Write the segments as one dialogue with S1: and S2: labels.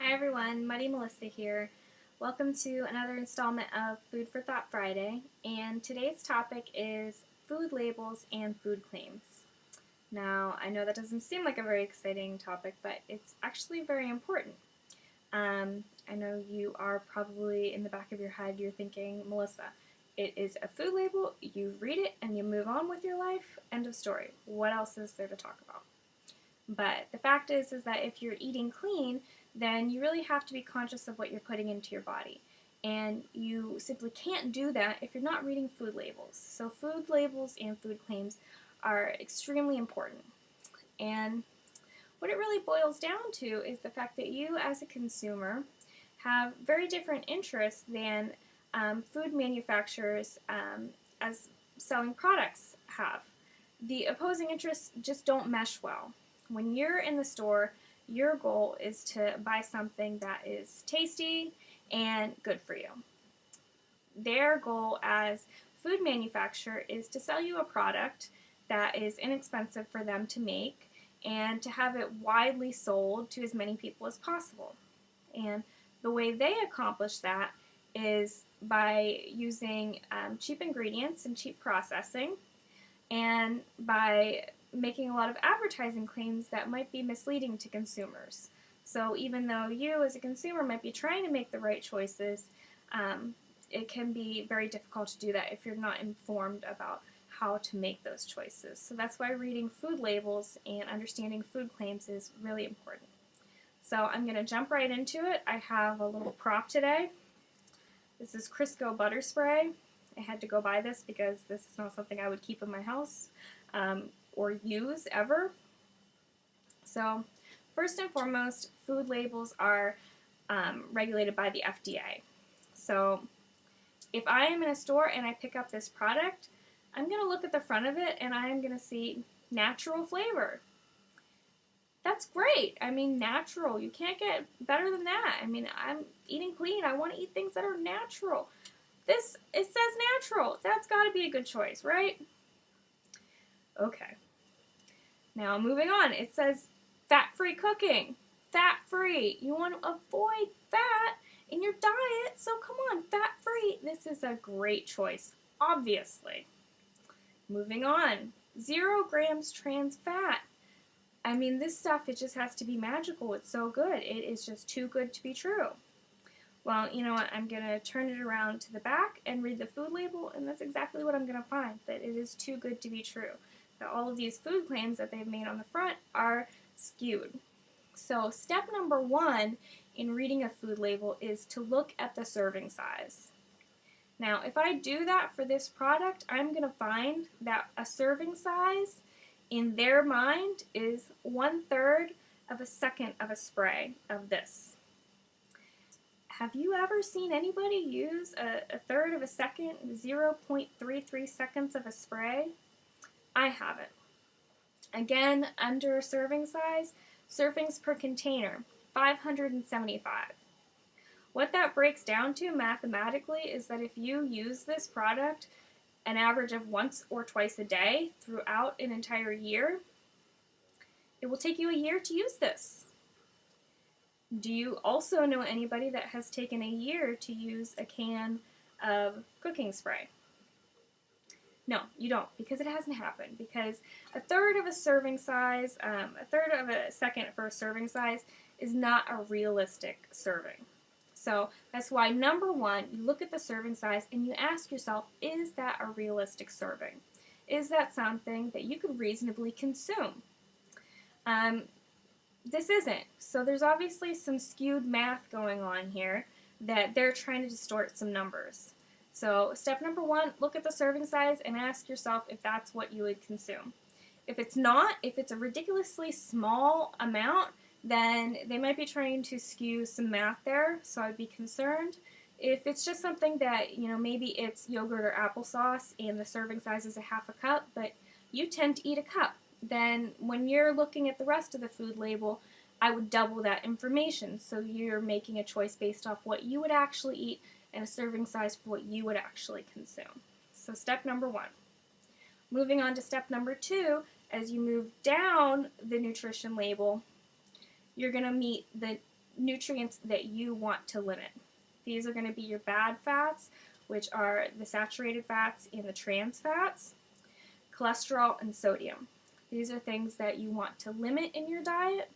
S1: Hi everyone, Muddy Melissa here. Welcome to another installment of Food for Thought Friday, and today's topic is food labels and food claims. Now, I know that doesn't seem like a very exciting topic, but it's actually very important. I know you are probably in the back of your head, you're thinking, Melissa, it is a food label, you read it and you move on with your life, end of story. What else is there to talk about? But the fact is that if you're eating clean, then you really have to be conscious of what you're putting into your body. And you simply can't do that if you're not reading food labels. So food labels and food claims are extremely important. And what it really boils down to is the fact that you as a consumer have very different interests than food manufacturers as selling products have. The opposing interests just don't mesh well. When you're in the store, your goal is to buy something that is tasty and good for you. Their goal as food manufacturer is to sell you a product that is inexpensive for them to make and to have it widely sold to as many people as possible. And the way they accomplish that is by using cheap ingredients and cheap processing, and by making a lot of advertising claims that might be misleading to consumers. So even though you as a consumer might be trying to make the right choices, it can be very difficult to do that if you're not informed about how to make those choices. So that's why reading food labels and understanding food claims is really important. So I'm going to jump right into it. I have a little prop today. This is Crisco butter spray. I had to go buy this because this is not something I would keep in my house or use ever. So first and foremost, food labels are regulated by the FDA. So if I am in a store and I pick up this product, I'm going to look at the front of it and I'm going to see natural flavor. That's great. I mean, natural. You can't get better than that. I mean, I'm eating clean. I want to eat things that are natural. It says natural. That's got to be a good choice, right? Okay. Now, moving on. It says fat-free cooking. Fat-free. You want to avoid fat in your diet, so come on, fat-free. This is a great choice, obviously. Moving on. 0 grams trans fat. I mean, this stuff, it just has to be magical. It's so good. It is just too good to be true. Well, you know what? I'm going to turn it around to the back and read the food label, and that's exactly what I'm going to find, that it is too good to be true. That all of these food claims that they've made on the front are skewed. So step number 1 in reading a food label is to look at the serving size. Now, if I do that for this product, I'm going to find that a serving size in their mind is 1/3 of a second of a spray of this. Have you ever seen anybody use a third of a second, 0.33 seconds of a spray? I haven't. Again, under serving size, servings per container, 575. What that breaks down to mathematically is that if you use this product an average of once or twice a day throughout an entire year, it will take you a year to use this. Do you also know anybody that has taken a year to use a can of cooking spray? No, you don't, because it hasn't happened. Because a third of a serving size, a third of a second for a serving size is not a realistic serving. So that's why number 1, you look at the serving size and you ask yourself, is that a realistic serving? Is that something that you could reasonably consume? This isn't. So there's obviously some skewed math going on here that they're trying to distort some numbers. So step number 1, look at the serving size and ask yourself if that's what you would consume. If it's not, if it's a ridiculously small amount, then they might be trying to skew some math there, so I'd be concerned. If it's just something that, maybe it's yogurt or applesauce and the serving size is a half a cup, but you tend to eat a cup, then when you're looking at the rest of the food label, I would double that information. So you're making a choice based off what you would actually eat and a serving size for what you would actually consume. So step number 1. Moving on to step number 2, as you move down the nutrition label, you're going to meet the nutrients that you want to limit. These are going to be your bad fats, which are the saturated fats and the trans fats, cholesterol, and sodium. These are things that you want to limit in your diet.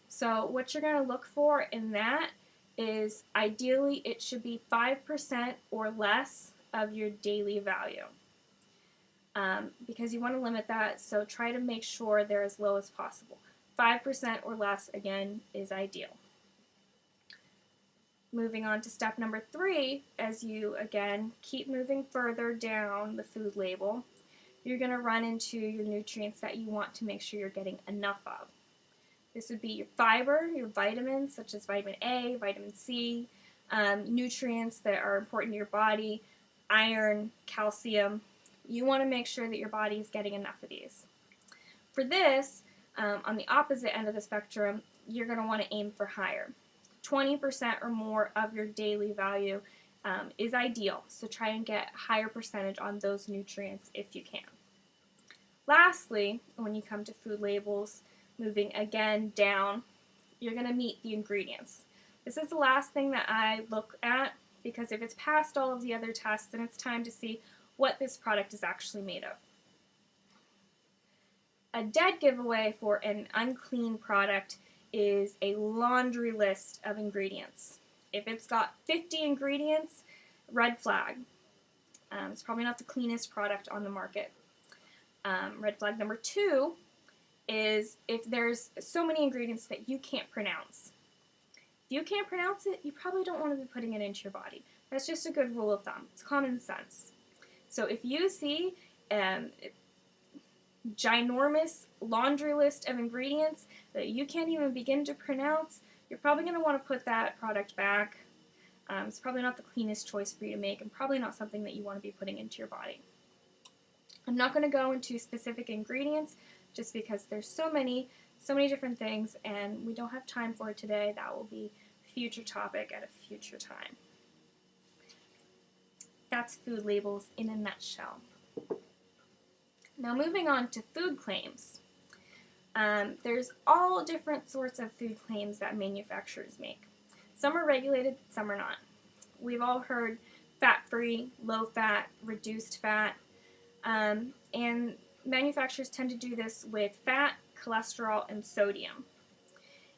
S1: So what you're going to look for in that is ideally it should be 5% or less of your daily value. Because you want to limit that, so try to make sure they're as low as possible. 5% or less, again, is ideal. Moving on to step number 3, as you, again, keep moving further down the food label, you're going to run into your nutrients that you want to make sure you're getting enough of. This would be your fiber, your vitamins, such as vitamin A, vitamin C, nutrients that are important to your body, iron, calcium. You want to make sure that your body is getting enough of these. For this, on the opposite end of the spectrum, you're going to want to aim for higher. 20% or more of your daily value is ideal, so try and get a higher percentage on those nutrients if you can. Lastly, when you come to food labels, moving again down, you're going to meet the ingredients. This is the last thing that I look at, because if it's passed all of the other tests, then it's time to see what this product is actually made of. A dead giveaway for an unclean product is a laundry list of ingredients. If it's got 50 ingredients, red flag. It's probably not the cleanest product on the market. Red flag number 2 is if there's so many ingredients that you can't pronounce. If you can't pronounce it, you probably don't want to be putting it into your body. That's just a good rule of thumb. It's common sense. So if you see ginormous laundry list of ingredients that you can't even begin to pronounce, you're probably going to want to put that product back. It's probably not the cleanest choice for you to make, and probably not something that you want to be putting into your body. I'm not going to go into specific ingredients just because there's so many different things, and we don't have time for it today. That will be a future topic at a future time. That's food labels in a nutshell. Now moving on to food claims. There's all different sorts of food claims that manufacturers make. Some are regulated, some are not. We've all heard fat-free, low-fat, reduced fat, and manufacturers tend to do this with fat, cholesterol, and sodium.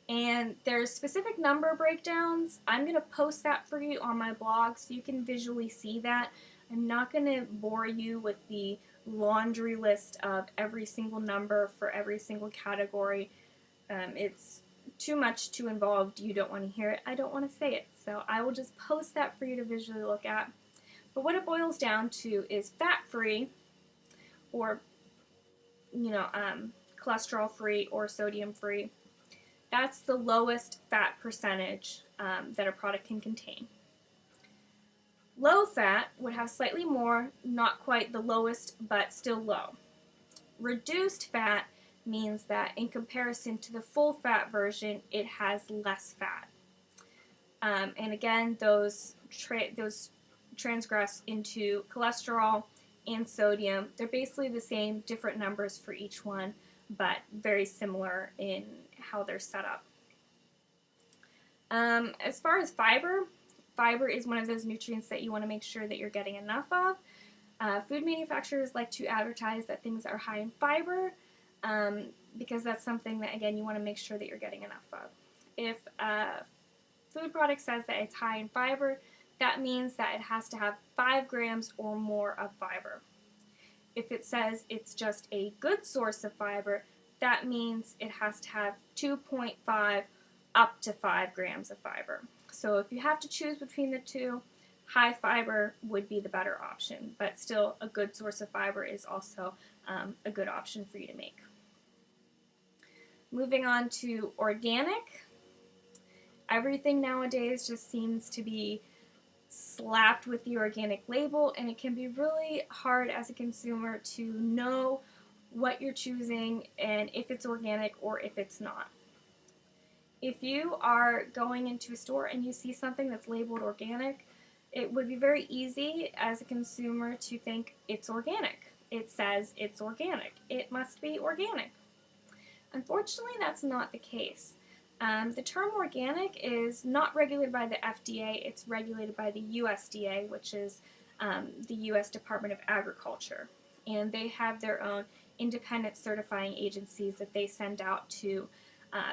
S1: And there's specific number breakdowns. I'm going to post that for you on my blog so you can visually see that. I'm not going to bore you with the laundry list of every single number for every single category. It's too much, too involved. You don't want to hear it. I don't want to say it. So I will just post that for you to visually look at. But what it boils down to is fat-free, or cholesterol-free or sodium-free. That's the lowest fat percentage that a product can contain. Low fat would have slightly more, not quite the lowest, but still low. Reduced fat means that in comparison to the full fat version, it has less fat. And again, those transgress into cholesterol and sodium. They're basically the same, different numbers for each one, but very similar in how they're set up. As far as fiber, fiber is one of those nutrients that you want to make sure that you're getting enough of. Food manufacturers like to advertise that things are high in fiber because that's something that, again, you want to make sure that you're getting enough of. If a food product says that it's high in fiber, that means that it has to have 5 grams or more of fiber. If it says it's just a good source of fiber, that means it has to have 2.5 up to 5 grams of fiber. So if you have to choose between the two, high fiber would be the better option, but still a good source of fiber is also a good option for you to make. Moving on to organic. Everything nowadays just seems to be slapped with the organic label, and it can be really hard as a consumer to know what you're choosing and if it's organic or if it's not. If you are going into a store and you see something that's labeled organic, it would be very easy as a consumer to think it's organic. It says it's organic. It must be organic. Unfortunately, that's not the case. The term organic is not regulated by the FDA, it's regulated by the USDA, which is the U.S. Department of Agriculture. And they have their own independent certifying agencies that they send out to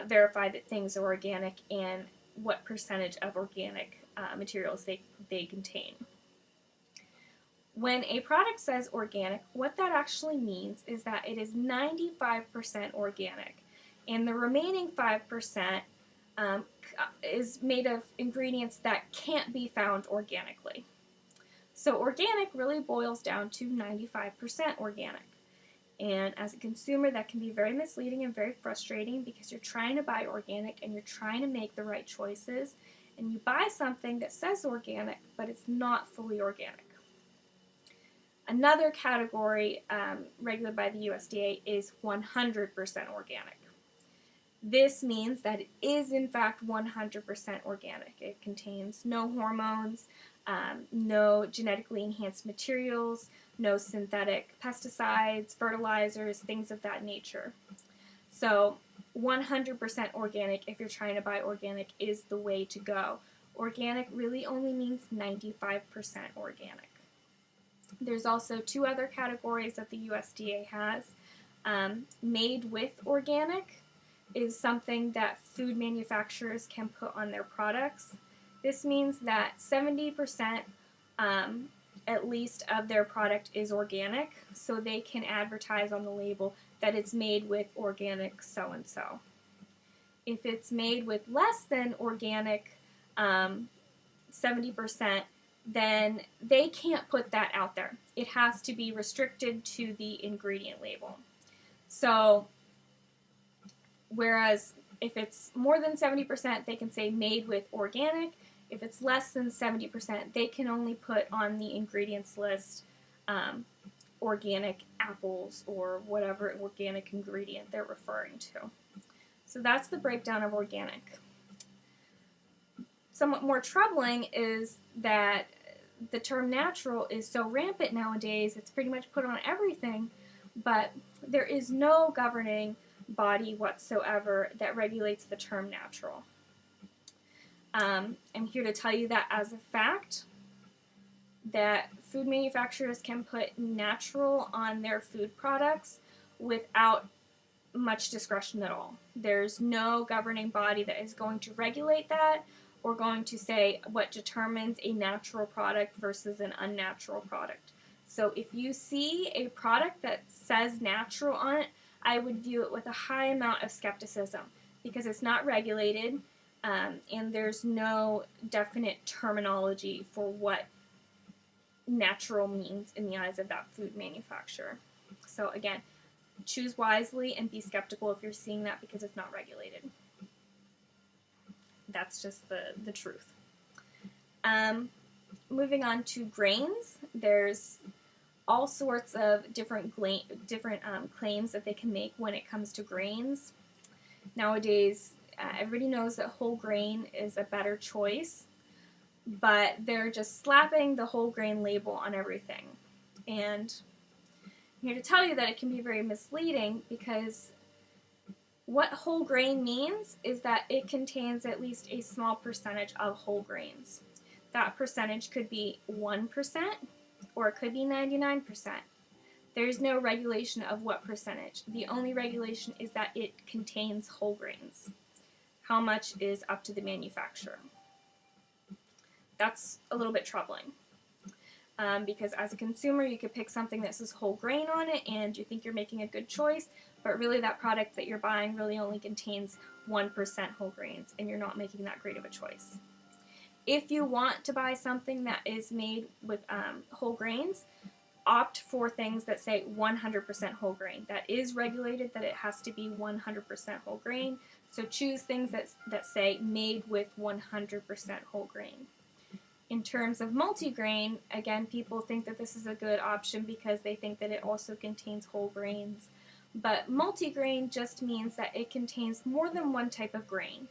S1: verify that things are organic and what percentage of organic materials they contain. When a product says organic, what that actually means is that it is 95% organic, and the remaining 5% is made of ingredients that can't be found organically. So organic really boils down to 95% organic. And as a consumer, that can be very misleading and very frustrating because you're trying to buy organic and you're trying to make the right choices, and you buy something that says organic, but it's not fully organic. Another category regulated by the USDA is 100% organic. This means that it is in fact 100% organic. It contains no hormones, no genetically enhanced materials, no synthetic pesticides, fertilizers, things of that nature. So 100% organic, if you're trying to buy organic, is the way to go. Organic really only means 95% organic. There's also two other categories that the USDA has. Made with organic is something that food manufacturers can put on their products. This means that 70% at least of their product is organic, so they can advertise on the label that it's made with organic so-and-so. If it's made with less than organic 70%, then they can't put that out there. It has to be restricted to the ingredient label. So, whereas if it's more than 70%, they can say made with organic. If it's less than 70%, they can only put on the ingredients list organic apples or whatever organic ingredient they're referring to. So that's the breakdown of organic. Somewhat more troubling is that the term natural is so rampant nowadays, it's pretty much put on everything, but there is no governing body whatsoever that regulates the term natural. I'm here to tell you that as a fact, that food manufacturers can put natural on their food products without much discretion at all. There's no governing body that is going to regulate that or going to say what determines a natural product versus an unnatural product. So if you see a product that says natural on it, I would view it with a high amount of skepticism because it's not regulated and there's no definite terminology for what natural means in the eyes of that food manufacturer. So again, choose wisely and be skeptical if you're seeing that because it's not regulated. That's just the truth. Moving on to grains, there's all sorts of different claims that they can make when it comes to grains. Nowadays, everybody knows that whole grain is a better choice, but they're just slapping the whole grain label on everything. And I'm here to tell you that it can be very misleading because what whole grain means is that it contains at least a small percentage of whole grains. That percentage could be 1% or it could be 99%. There's no regulation of what percentage. The only regulation is that it contains whole grains. How much is up to the manufacturer. That's a little bit troubling. Because as a consumer, you could pick something that says whole grain on it and you think you're making a good choice, but really that product that you're buying really only contains 1% whole grains and you're not making that great of a choice. If you want to buy something that is made with whole grains, opt for things that say 100% whole grain. That is regulated that it has to be 100% whole grain, so choose things that say made with 100% whole grain. In terms of multigrain, again, people think that this is a good option because they think that it also contains whole grains. But multigrain just means that it contains more than one type of grain.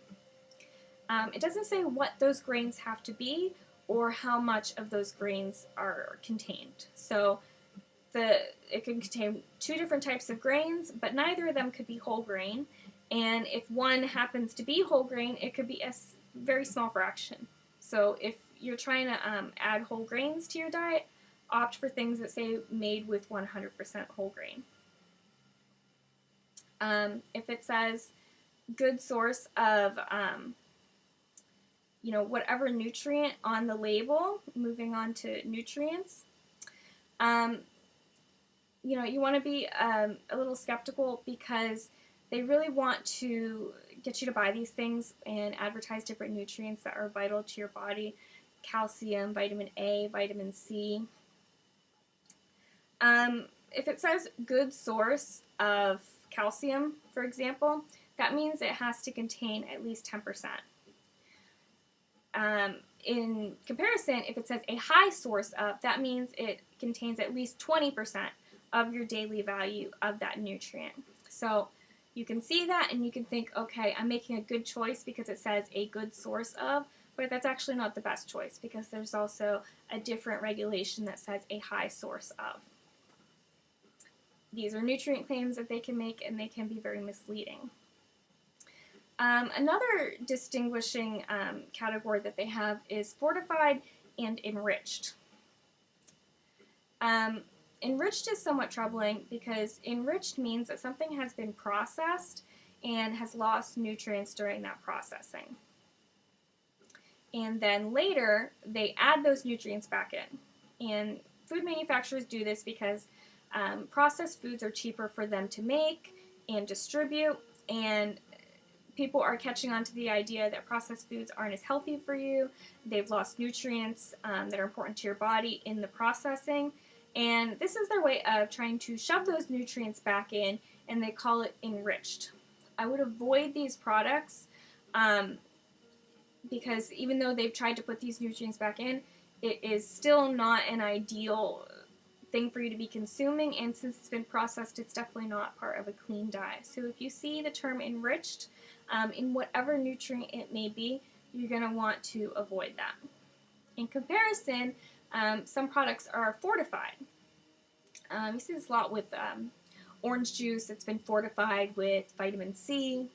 S1: It doesn't say what those grains have to be or how much of those grains are contained. So it can contain two different types of grains, but neither of them could be whole grain. And if one happens to be whole grain, it could be a very small fraction. So if you're trying to add whole grains to your diet, opt for things that say made with 100% whole grain. If it says good source of whatever nutrient on the label, moving on to nutrients, you want to be a little skeptical, because they really want to get you to buy these things and advertise different nutrients that are vital to your body: calcium, vitamin A, vitamin C. If it says good source of calcium, for example, that means it has to contain at least 10%. In comparison, if it says a high source of, that means it contains at least 20% of your daily value of that nutrient. So you can see that and you can think, okay, I'm making a good choice because it says a good source of, but that's actually not the best choice, because there's also a different regulation that says a high source of. These are nutrient claims that they can make, and they can be very misleading. Another distinguishing category that they have is fortified and enriched. Enriched is somewhat troubling, because enriched means that something has been processed and has lost nutrients during that processing. And then later, they add those nutrients back in. And food manufacturers do this because processed foods are cheaper for them to make and distribute, and people are catching on to the idea that processed foods aren't as healthy for you. They've lost nutrients that are important to your body in the processing, and this is their way of trying to shove those nutrients back in, and they call it enriched. I would avoid these products because even though they've tried to put these nutrients back in, it is still not an ideal thing for you to be consuming, and since it's been processed, it's definitely not part of a clean diet. So if you see the term enriched in whatever nutrient it may be, you're going to want to avoid that. In comparison, some products are fortified. You see this a lot with orange juice. It's been fortified with vitamin C.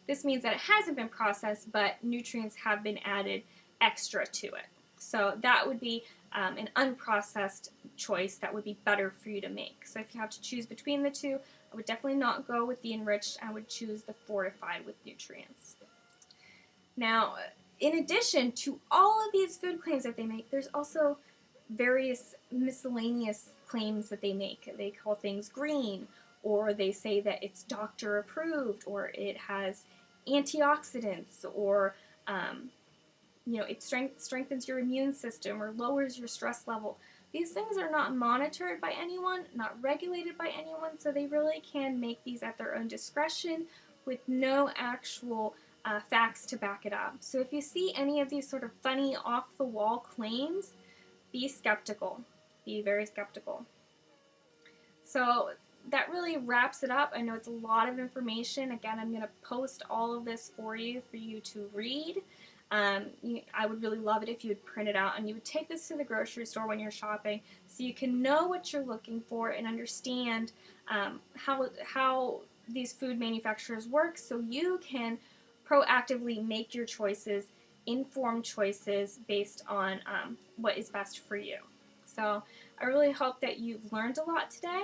S1: This means that it hasn't been processed, but nutrients have been added extra to it. So that would be an unprocessed choice that would be better for you to make. So if you have to choose between the two, I would definitely not go with the enriched. I would choose the fortified with nutrients. Now, in addition to all of these food claims that they make, there's also various miscellaneous claims that they make. They call things green, or they say that it's doctor approved, or it has antioxidants, or it strengthens your immune system or lowers your stress level. These things are not monitored by anyone, not regulated by anyone, so they really can make these at their own discretion with no actual facts to back it up. So if you see any of these sort of funny, off-the-wall claims, be skeptical. Be very skeptical. So that really wraps it up. I know it's a lot of information. Again, I'm going to post all of this for you to read. I would really love it if you would print it out and you would take this to the grocery store when you're shopping, so you can know what you're looking for and understand how these food manufacturers work, so you can proactively make your choices, informed choices based on what is best for you. So I really hope that you've learned a lot today,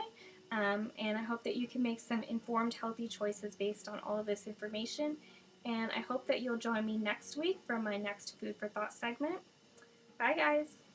S1: and I hope that you can make some informed, healthy choices based on all of this information. And I hope that you'll join me next week for my next Food for Thought segment. Bye, guys.